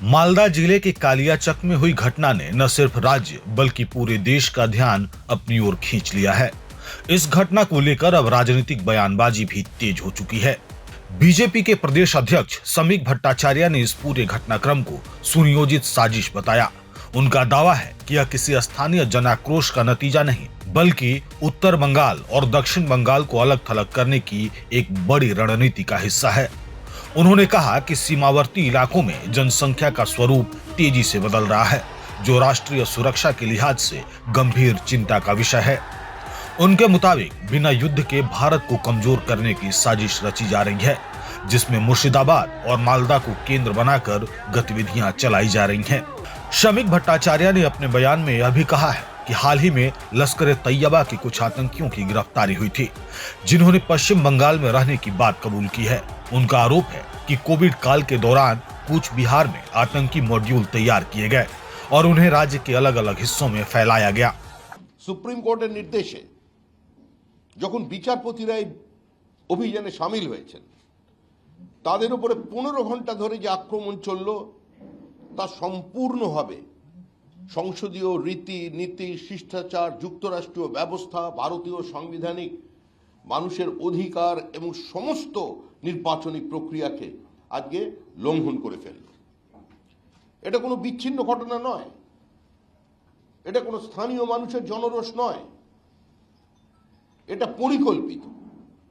मालदा जिले के कालियाचक में हुई घटना ने न सिर्फ राज्य बल्कि पूरे देश का ध्यान अपनी ओर खींच लिया है। इस घटना को लेकर अब राजनीतिक बयानबाजी भी तेज हो चुकी है। बीजेपी के प्रदेश अध्यक्ष समीक भट्टाचार्य ने इस पूरे घटनाक्रम को सुनियोजित साजिश बताया। उनका दावा है कि यह किसी स्थानीय जनाक्रोश का नतीजा नहीं, बल्कि उत्तर बंगाल और दक्षिण बंगाल को अलग थलग करने की एक बड़ी रणनीति का हिस्सा है। उन्होंने कहा कि सीमावर्ती इलाकों में जनसंख्या का स्वरूप तेजी से बदल रहा है, जो राष्ट्रीय सुरक्षा के लिहाज से गंभीर चिंता का विषय है। उनके मुताबिक बिना युद्ध के भारत को कमजोर करने की साजिश रची जा रही है, जिसमें मुर्शिदाबाद और मालदा को केंद्र बनाकर गतिविधियां चलाई जा रही हैं। समीक भट्टाचार्य ने अपने बयान में यह भी कहा है कि हाल ही में लश्कर तैयबा के कुछ आतंकियों की गिरफ्तारी हुई थी, जिन्होंने पश्चिम बंगाल में रहने की बात कबूल की है। उनका आरोप है कि कोविड काल के दौरान कूच बिहार में आतंकी मॉड्यूल तैयार किए गए और उन्हें राज्य के अलग अलग हिस्सों में फैलाया गया। সুপ্রিম কোর্টের নির্দেশে যখন বিচারপতিরা এই অভিযানে সামিল হয়েছেন, তাদের উপরে 15 ঘন্টা ধরে যে আক্রমণ চলল তা সম্পূর্ণভাবে সংসদীয় রীতি নীতি, শিষ্টাচার, যুক্তরাষ্ট্রীয় ব্যবস্থা, ভারতীয় সাংবিধানিক মানুষের অধিকার এবং সমস্ত নির্বাচনী প্রক্রিয়াকে আজকে লঙ্ঘন করে ফেলল। এটা কোনো বিচ্ছিন্ন ঘটনা নয়, এটা কোনো স্থানীয় মানুষের জনরোষ নয়, এটা পরিকল্পিত।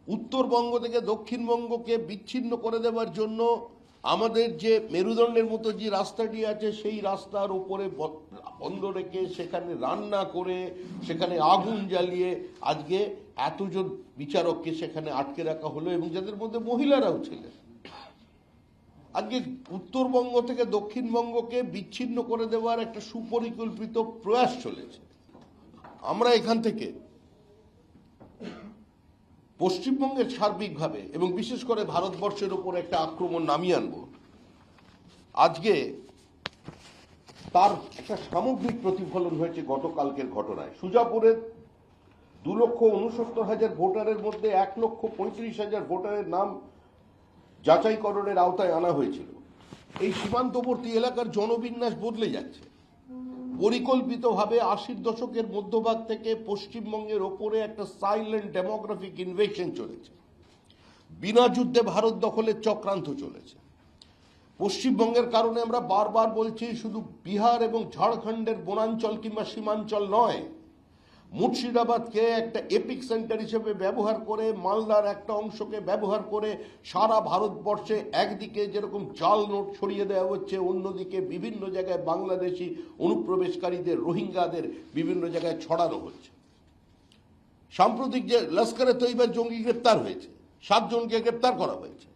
উত্তরবঙ্গ থেকে দক্ষিণবঙ্গকে বিচ্ছিন্ন করে দেওয়ার জন্য আমাদের যে মেরুদণ্ডের মতো যে রাস্তাটি আছে, সেই রাস্তার উপরে বন্ধ রেখে সেখানে রান্না করে সেখানে আগুন জ্বালিয়ে আজকে এতজন বিচারককে সেখানে আটকে রাখা হলো, এবং যাদের মধ্যে মহিলারাও ছিলেন। আজকে উত্তরবঙ্গ থেকে দক্ষিণবঙ্গকে বিচ্ছিন্ন করে দেওয়ার একটা সুপরিকল্পিত প্রয়াস চলেছে। আমরা এখান থেকে পশ্চিমবঙ্গের সার্বিকভাবে এবং বিশেষ করে ভারতবর্ষের উপর একটা আক্রমণ নামিয়ে আনব। আজকে তার একটা সামগ্রিক প্রতিফলন হয়েছে গতকালকের ঘটনায়। সুজাপুরের 2,69,000 ভোটারের মধ্যে 1,35,000 ভোটারের নাম যাচাইকরণের আওতায় আনা হয়েছিল। এই সীমান্তবর্তী এলাকার জনবিন্যাস বদলে যাচ্ছে। পরিকল্পিতভাবে 80-র দশকের মধ্যভাগ থেকে পশ্চিমবঙ্গের ওপরে একটা সাইলেন্ট ডেমোগ্রাফিক ইনভেশন চলেছে। বিনা যুদ্ধে ভারত দখলের চক্রান্ত চলেছে। পশ্চিমবঙ্গের কারণে আমরা বারবার বলছি, শুধু বিহার এবং ঝাড়খণ্ডের বনাঞ্চল কিংবা সীমাঞ্চল নয়, মুর্শিদাবাদকে একটা এপিক সেন্টার হিসেবে ব্যবহার করে, মালদার একটা অংশকে ব্যবহার করে সারা ভারতবর্ষে একদিকে যেরকম জাল নোট ছড়িয়ে দেওয়া হচ্ছে, অন্যদিকে বিভিন্ন জায়গায় বাংলাদেশি অনুপ্রবেশকারীদের, রোহিঙ্গাদের বিভিন্ন জায়গায় ছড়ানো হচ্ছে। সাম্প্রতিক যে লস্করে তৈয়বার জঙ্গি গ্রেপ্তার হয়েছে, 7 জনকে গ্রেপ্তার করা হয়েছে।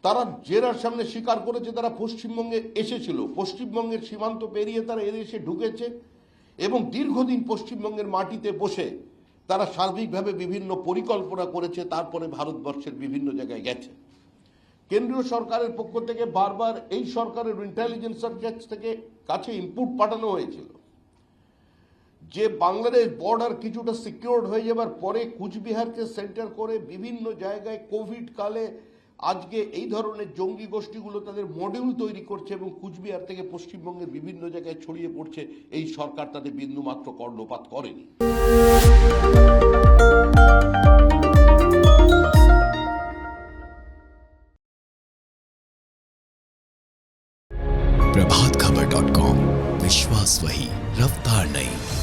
তারা জেরার সামনে স্বীকার করেছে তারা পশ্চিমবঙ্গে এসেছিল, পশ্চিমবঙ্গের সীমান্ত পেরিয়ে তারা এদেশে ঢুকেছে এবং দীর্ঘদিন পশ্চিমবঙ্গের মাটিতে বসে তারা সার্বিকভাবে বিভিন্ন পরিকল্পনা করেছে, তারপরে ভারতবর্ষের বিভিন্ন জায়গায় গেছে। কেন্দ্রীয় সরকারের পক্ষ থেকে বারবার এই সরকারের ইন্টেলিজেন্সের কাছে ইনপুট পাঠানো হয়েছিল যে বাংলাদেশ বর্ডার কিছুটা সিকিউরড হয়ে যাবার পরে কুচবিহারকে সেন্টার করে বিভিন্ন জায়গায় কোভিড কালে আজকে এই ধরনের জঙ্গি গোষ্ঠীগুলো তাদের মডিউল তৈরি করছে এবং কুচবিহার থেকে পশ্চিমবঙ্গের বিভিন্ন জায়গায় ছড়িয়ে পড়ছে। এই সরকার তাদের বিন্দুমাত্র কর্ণপাত করেনি। प्रभातखबर.com, विश्वास वही, रफ्तार नहीं।